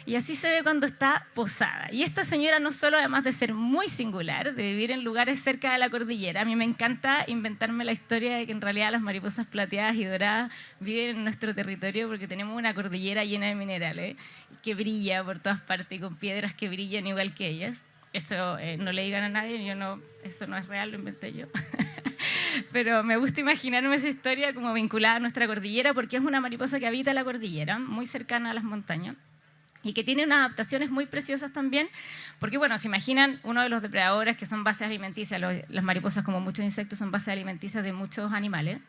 y así se ve cuando está posada. Y esta señora no solo, además de ser muy singular, de vivir en lugares cerca de la cordillera, a mí me encanta inventarme la historia de que en realidad las mariposas plateadas y doradas viven en nuestro territorio porque tenemos una cordillera llena de minerales, que brilla por todas partes y con piedras que brillan igual que ellas. Eso no le digan a nadie, eso no es real, lo inventé yo. Pero me gusta imaginarme esa historia como vinculada a nuestra cordillera porque es una mariposa que habita la cordillera, muy cercana a las montañas, y que tiene unas adaptaciones muy preciosas también, porque bueno, se imaginan uno de los depredadores que son bases alimenticias, las mariposas como muchos insectos son bases alimenticias de muchos animales,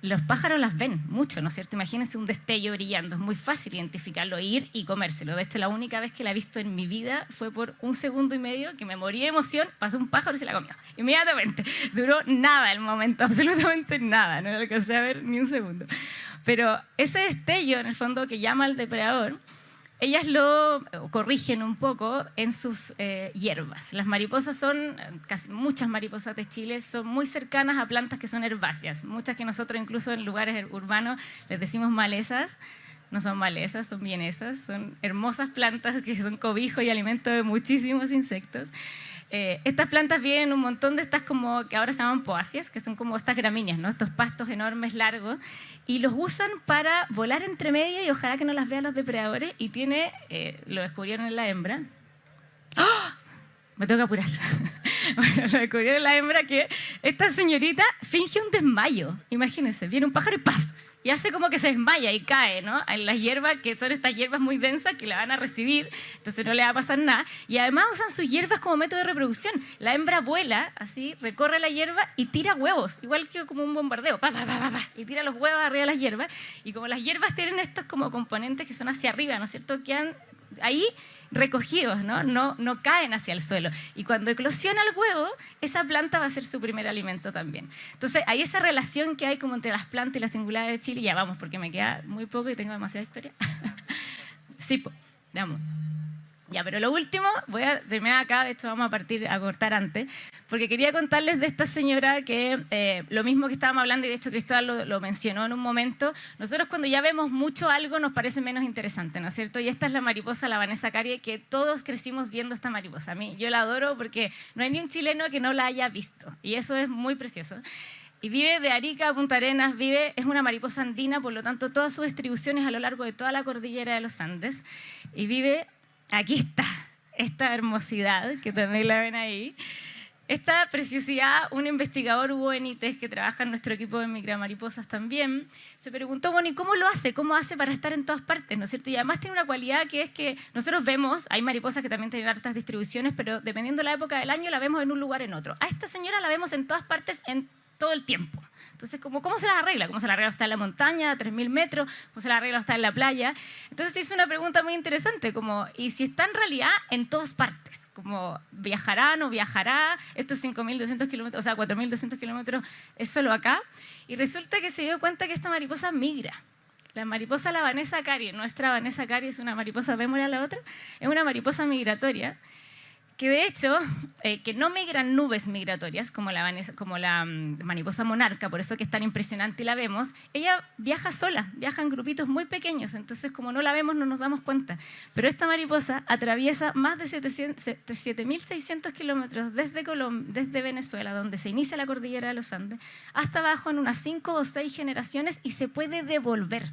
los pájaros las ven mucho, ¿no es cierto? Imagínense un destello brillando, es muy fácil identificarlo, ir y comérselo. De hecho, la única vez que la he visto en mi vida fue por 1 segundo y medio, que me morí de emoción, pasó un pájaro y se la comió, inmediatamente. Duró nada el momento, absolutamente nada, no lo alcancé a ver ni 1 segundo. Pero ese destello, en el fondo, que llama al depredador, ellas lo corrigen un poco en sus hierbas. Las mariposas muchas mariposas de Chile son muy cercanas a plantas que son herbáceas. Muchas que nosotros incluso en lugares urbanos les decimos malezas. No son malezas, son bienesas. Son hermosas plantas que son cobijo y alimento de muchísimos insectos. Estas plantas vienen un montón de estas como que ahora se llaman poáceas, que son como estas gramíneas, ¿no? Estos pastos enormes, largos, y los usan para volar entre medio y ojalá que no las vean los depredadores, y lo descubrieron en la hembra. ¡Oh! Me tengo que apurar. Bueno, lo descubrieron en la hembra que esta señorita finge un desmayo. Imagínense, viene un pájaro y ¡paf! y hace como que se desmaya y cae, ¿no? En las hierbas, que son estas hierbas muy densas que la van a recibir, entonces no le va a pasar nada. Y además usan sus hierbas como método de reproducción. La hembra vuela, así, recorre la hierba y tira huevos, igual que como un bombardeo, pa, pa, pa, pa, pa, y tira los huevos arriba de las hierbas. Y como las hierbas tienen estos como componentes que son hacia arriba, ¿no es cierto?, quedan ahí recogidos, ¿no? No caen hacia el suelo. Y cuando eclosiona el huevo, esa planta va a ser su primer alimento también. Entonces, hay esa relación que hay como entre las plantas y la singularidad de Chile. Ya vamos, porque me queda muy poco y tengo demasiada historia. Sí, vamos. Ya, pero lo último, voy a terminar acá, de hecho vamos a partir a cortar antes, porque quería contarles de esta señora que, lo mismo que estábamos hablando, y de hecho Cristóbal lo mencionó en un momento, nosotros cuando ya vemos mucho algo nos parece menos interesante, ¿no es cierto? Y esta es la mariposa, la Vanessa Carie, que todos crecimos viendo esta mariposa. A mí, yo la adoro porque no hay ni un chileno que no la haya visto, y eso es muy precioso. Y vive de Arica a Punta Arenas, es una mariposa andina, por lo tanto toda su distribución es a lo largo de toda la cordillera de los Andes, y vive... Aquí está, esta hermosidad, que también la ven ahí. Esta preciosidad, un investigador, Hugo Benítez, que trabaja en nuestro equipo de micramariposas también, se preguntó, bueno, ¿y cómo lo hace? ¿Cómo hace para estar en todas partes? ¿No es cierto? Y además tiene una cualidad que es que nosotros vemos, hay mariposas que también tienen hartas distribuciones, pero dependiendo de la época del año la vemos en un lugar en otro. A esta señora la vemos en todas partes, en todo el tiempo. Entonces, ¿cómo se las arregla? ¿Cómo se las arregla estar en la montaña, a 3.000 metros? ¿Cómo se las arregla estar en la playa? Entonces se hizo una pregunta muy interesante, como, ¿y si está en realidad en todas partes? Como, ¿viajará, no viajará? Estos 5.200 kilómetros, o sea, 4.200 kilómetros, ¿es solo acá? Y resulta que se dio cuenta que esta mariposa migra. La mariposa, la Vanessa Carie, nuestra Vanessa Carie es una mariposa, vémosle a la otra, es una mariposa migratoria, que de hecho, que no migran nubes migratorias, como la mariposa monarca, por eso que es tan impresionante y la vemos, ella viaja sola, viaja en grupitos muy pequeños, entonces como no la vemos no nos damos cuenta. Pero esta mariposa atraviesa más de 7.600 kilómetros desde Venezuela, donde se inicia la cordillera de los Andes, hasta abajo en unas 5 o 6 generaciones y se puede devolver.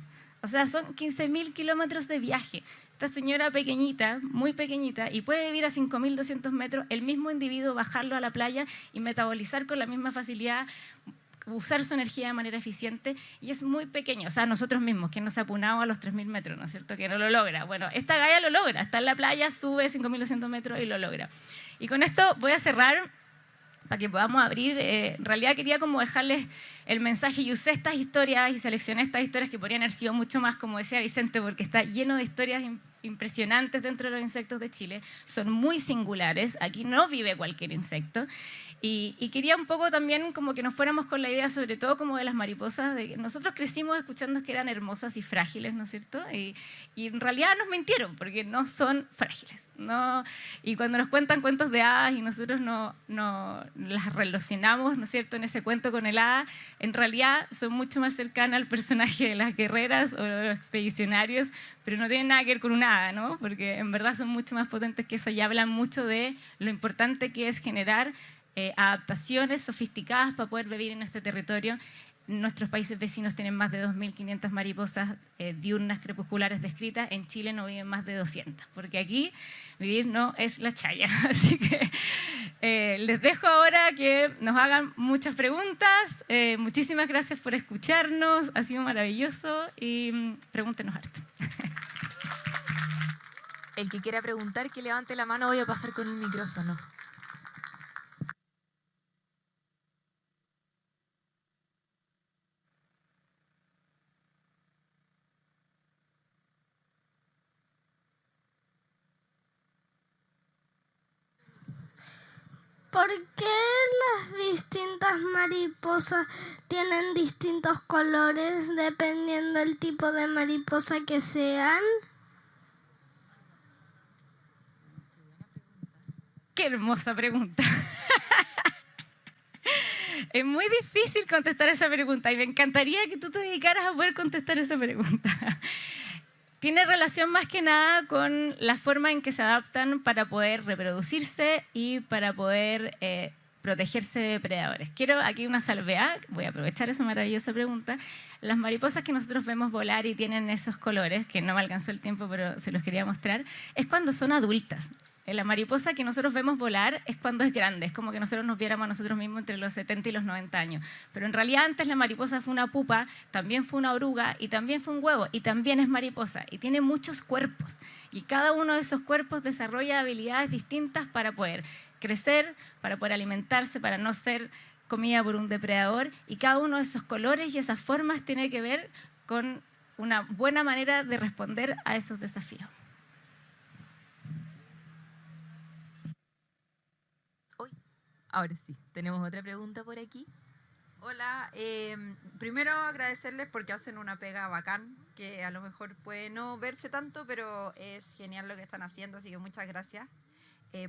O sea, son 15.000 kilómetros de viaje. Esta señora pequeñita, muy pequeñita, y puede vivir a 5.200 metros, el mismo individuo bajarlo a la playa y metabolizar con la misma facilidad, usar su energía de manera eficiente, y es muy pequeño. O sea, nosotros mismos, que nos apunamos a los 3.000 metros, ¿no es cierto?, que no lo logra. Bueno, esta galla lo logra, está en la playa, sube 5.200 metros y lo logra. Y con esto voy a cerrar, para que podamos abrir. En realidad quería como dejarles el mensaje y usé estas historias y seleccioné estas historias que podrían haber sido mucho más, como decía Vicente, porque está lleno de historias impresionantes dentro de los insectos de Chile. Son muy singulares, aquí no vive cualquier insecto. Y quería un poco también como que nos fuéramos con la idea, sobre todo como de las mariposas, de que nosotros crecimos escuchando que eran hermosas y frágiles, ¿no es cierto? Y en realidad nos mintieron, porque no son frágiles, ¿no? Y cuando nos cuentan cuentos de hadas y nosotros no las relacionamos, ¿no es cierto?, en ese cuento con el hada, en realidad son mucho más cercanas al personaje de las guerreras o de los expedicionarios, pero no tienen nada que ver con una hada, ¿no? Porque en verdad son mucho más potentes que eso y hablan mucho de lo importante que es generar adaptaciones sofisticadas para poder vivir en este territorio. Nuestros países vecinos tienen más de 2.500 mariposas diurnas crepusculares descritas. En Chile no viven más de 200, porque aquí vivir no es la chaya. Así que les dejo ahora que nos hagan muchas preguntas. Muchísimas gracias por escucharnos, ha sido maravilloso y pregúntenos harto. El que quiera preguntar, que levante la mano, voy a pasar con un micrófono. ¿Por qué las distintas mariposas tienen distintos colores dependiendo del tipo de mariposa que sean? ¡Qué hermosa pregunta! Es muy difícil contestar esa pregunta y me encantaría que tú te dedicaras a poder contestar esa pregunta. Tiene relación más que nada con la forma en que se adaptan para poder reproducirse y para poder protegerse de depredadores. Quiero aquí una salvedad, voy a aprovechar esa maravillosa pregunta. Las mariposas que nosotros vemos volar y tienen esos colores, que no me alcanzó el tiempo pero se los quería mostrar, es cuando son adultas. La mariposa que nosotros vemos volar es cuando es grande, es como que nosotros nos viéramos a nosotros mismos entre los 70 y los 90 años. Pero en realidad antes la mariposa fue una pupa, también fue una oruga y también fue un huevo y también es mariposa y tiene muchos cuerpos. Y cada uno de esos cuerpos desarrolla habilidades distintas para poder crecer, para poder alimentarse, para no ser comida por un depredador, y cada uno de esos colores y esas formas tiene que ver con una buena manera de responder a esos desafíos. Ahora sí, tenemos otra pregunta por aquí. Hola, primero agradecerles porque hacen una pega bacán, que a lo mejor puede no verse tanto, pero es genial lo que están haciendo, así que muchas gracias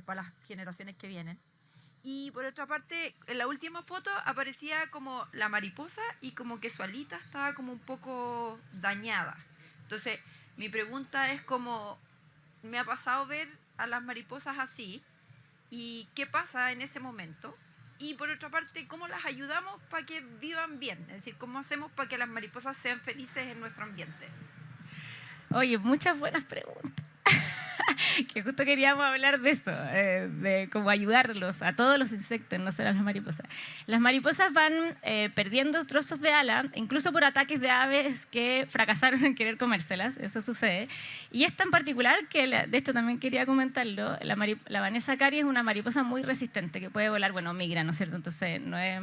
para las generaciones que vienen. Y por otra parte, en la última foto aparecía como la mariposa y como que su alita estaba como un poco dañada. Entonces, mi pregunta es como, me ha pasado ver a las mariposas así, ¿y qué pasa en ese momento? Y por otra parte, ¿cómo las ayudamos para que vivan bien? Es decir, ¿cómo hacemos para que las mariposas sean felices en nuestro ambiente? Oye, muchas buenas preguntas. Que justo queríamos hablar de eso, de cómo ayudarlos a todos los insectos, no solo a las mariposas. Las mariposas van perdiendo trozos de ala, incluso por ataques de aves que fracasaron en querer comérselas, eso sucede. Y esta en particular, que de esto también quería comentarlo, la Vanessa cari es una mariposa muy resistente, que puede volar, bueno, migra, ¿no es cierto? Entonces no es...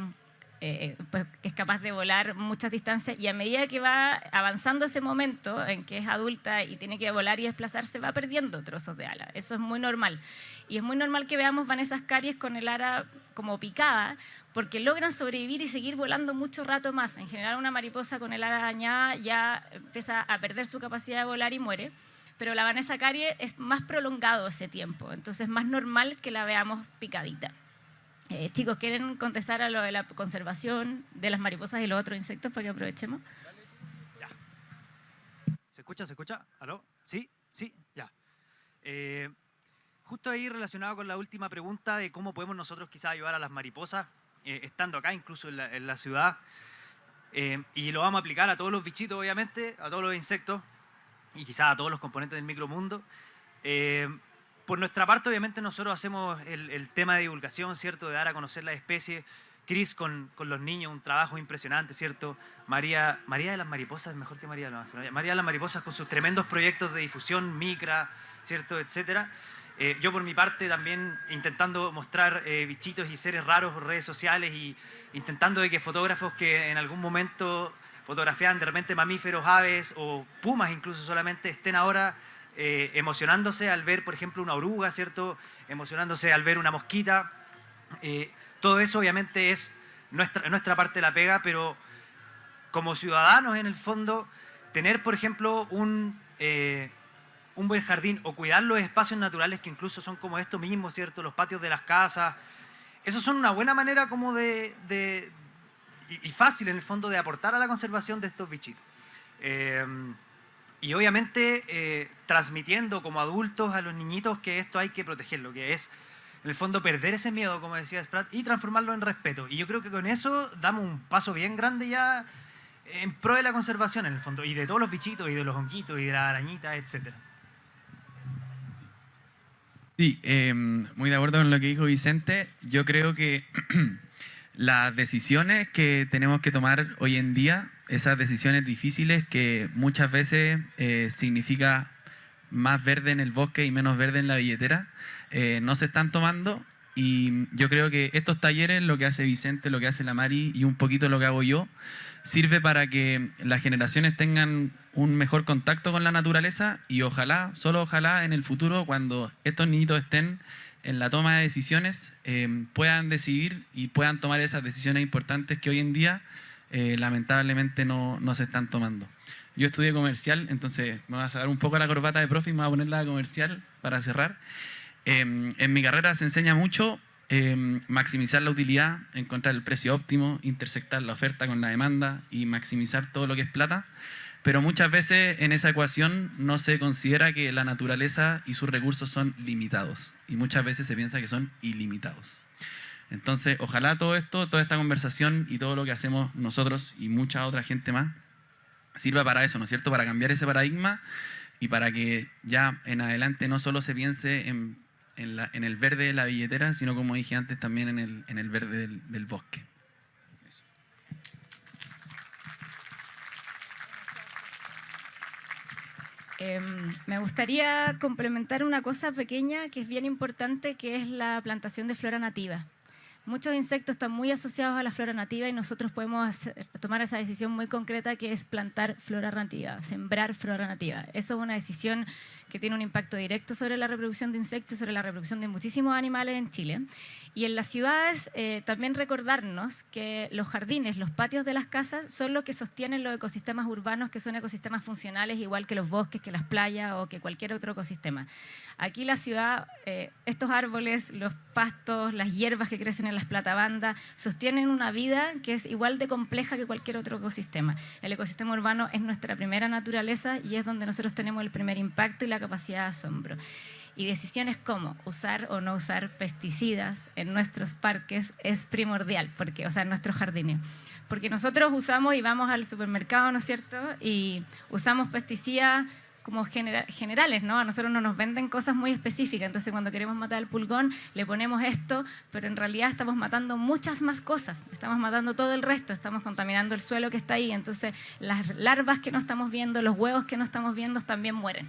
pues es capaz de volar muchas distancias, y a medida que va avanzando ese momento en que es adulta y tiene que volar y desplazarse, va perdiendo trozos de ala. Eso es muy normal. Y es muy normal que veamos Vanessas caries con el ala como picada, porque logran sobrevivir y seguir volando mucho rato más. En general, una mariposa con el ala dañada ya empieza a perder su capacidad de volar y muere, pero la Vanessa carie es más prolongado ese tiempo, entonces es más normal que la veamos picadita. Chicos, ¿quieren contestar a lo de la conservación de las mariposas y los otros insectos para que aprovechemos? Ya. ¿Se escucha? ¿Se escucha? ¿Aló? ¿Sí? ¿Sí? Ya. Justo ahí relacionado con la última pregunta de cómo podemos nosotros quizás ayudar a las mariposas, estando acá incluso en la ciudad, y lo vamos a aplicar a todos los bichitos, obviamente, a todos los insectos y quizás a todos los componentes del micromundo. Por nuestra parte, obviamente, nosotros hacemos el tema de divulgación, ¿cierto? De dar a conocer las especies. Cris con los niños, un trabajo impresionante, ¿cierto? María de las Mariposas es mejor que María de las Mariposas. María de las Mariposas con sus tremendos proyectos de difusión, micra, ¿cierto? Etcétera. Yo por mi parte también intentando mostrar bichitos y seres raros por redes sociales, y intentando de que fotógrafos que en algún momento fotografiaban de repente mamíferos, aves o pumas incluso solamente, estén ahora emocionándose al ver, por ejemplo, una oruga, ¿cierto? Emocionándose al ver una mosquita. Todo eso obviamente es nuestra parte de la pega, pero como ciudadanos en el fondo, tener, por ejemplo, un buen jardín o cuidar los espacios naturales que incluso son como esto mismo, ¿cierto? Los patios de las casas. Esos son una buena manera como y fácil en el fondo de aportar a la conservación de estos bichitos. Y obviamente transmitiendo como adultos a los niñitos que esto hay que protegerlo, que es en el fondo perder ese miedo, como decía Spratt, y transformarlo en respeto. Y yo creo que con eso damos un paso bien grande ya en pro de la conservación en el fondo, y de todos los bichitos, y de los honguitos, y de las arañitas, etc. Sí, muy de acuerdo con lo que dijo Vicente. Yo creo que las decisiones que tenemos que tomar hoy en día, esas decisiones difíciles que muchas veces significa más verde en el bosque y menos verde en la billetera, no se están tomando, y yo creo que estos talleres, lo que hace Vicente, lo que hace la Mari y un poquito lo que hago yo, sirve para que las generaciones tengan un mejor contacto con la naturaleza, y ojalá, solo ojalá en el futuro, cuando estos niñitos estén en la toma de decisiones, puedan decidir y puedan tomar esas decisiones importantes que hoy en día lamentablemente no se están tomando. Yo estudié comercial, entonces me voy a sacar un poco la corbata de profe y me voy a poner la de comercial para cerrar. En mi carrera se enseña mucho maximizar la utilidad, encontrar el precio óptimo, intersectar la oferta con la demanda y maximizar todo lo que es plata. Pero muchas veces en esa ecuación no se considera que la naturaleza y sus recursos son limitados, y muchas veces se piensa que son ilimitados. Entonces, ojalá todo esto, toda esta conversación y todo lo que hacemos nosotros y mucha otra gente más sirva para eso, ¿no es cierto? Para cambiar ese paradigma y para que ya en adelante no solo se piense en en el verde de la billetera, sino como dije antes, también en el verde del bosque. Eso. Me gustaría complementar una cosa pequeña que es bien importante, que es la plantación de flora nativa. Muchos insectos están muy asociados a la flora nativa y nosotros podemos tomar esa decisión muy concreta, que es plantar flora nativa, sembrar flora nativa. Eso es una decisión que tiene un impacto directo sobre la reproducción de insectos, sobre la reproducción de muchísimos animales en Chile. Y en las ciudades también recordarnos que los jardines, los patios de las casas son lo que sostienen los ecosistemas urbanos, que son ecosistemas funcionales, igual que los bosques, que las playas o que cualquier otro ecosistema. Aquí la ciudad, estos árboles, los pastos, las hierbas que crecen en las platabandas, sostienen una vida que es igual de compleja que cualquier otro ecosistema. El ecosistema urbano es nuestra primera naturaleza y es donde nosotros tenemos el primer impacto y la capacidad de asombro. Y decisiones como usar o no usar pesticidas en nuestros parques es primordial, porque, o sea, en nuestros jardines. Porque nosotros usamos y vamos al supermercado, ¿no es cierto? Y usamos pesticidas como generales, ¿no? A nosotros no nos venden cosas muy específicas, entonces cuando queremos matar al pulgón le ponemos esto, pero en realidad estamos matando muchas más cosas, estamos matando todo el resto, estamos contaminando el suelo que está ahí, entonces las larvas que no estamos viendo, los huevos que no estamos viendo también mueren.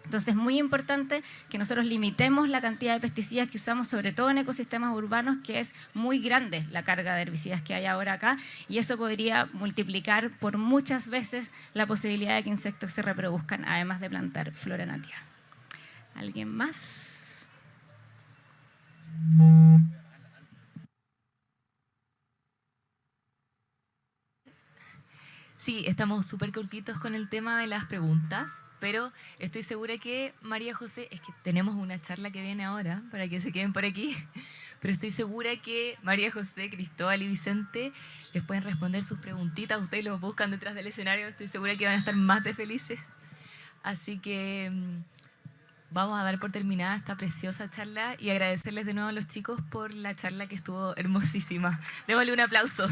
Entonces es muy importante que nosotros limitemos la cantidad de pesticidas que usamos, sobre todo en ecosistemas urbanos, que es muy grande la carga de herbicidas que hay ahora acá, y eso podría multiplicar por muchas veces la posibilidad de que insectos se reproduzcan, además de plantar flora nativa. ¿Alguien más? Sí, estamos súper cortitos con el tema de las preguntas, pero estoy segura que María José, es que tenemos una charla que viene ahora, para que se queden por aquí, pero estoy segura que María José, Cristóbal y Vicente les pueden responder sus preguntitas, ustedes los buscan detrás del escenario, estoy segura que van a estar más de felices. Así que vamos a dar por terminada esta preciosa charla y agradecerles de nuevo a los chicos por la charla que estuvo hermosísima. Démosle un aplauso.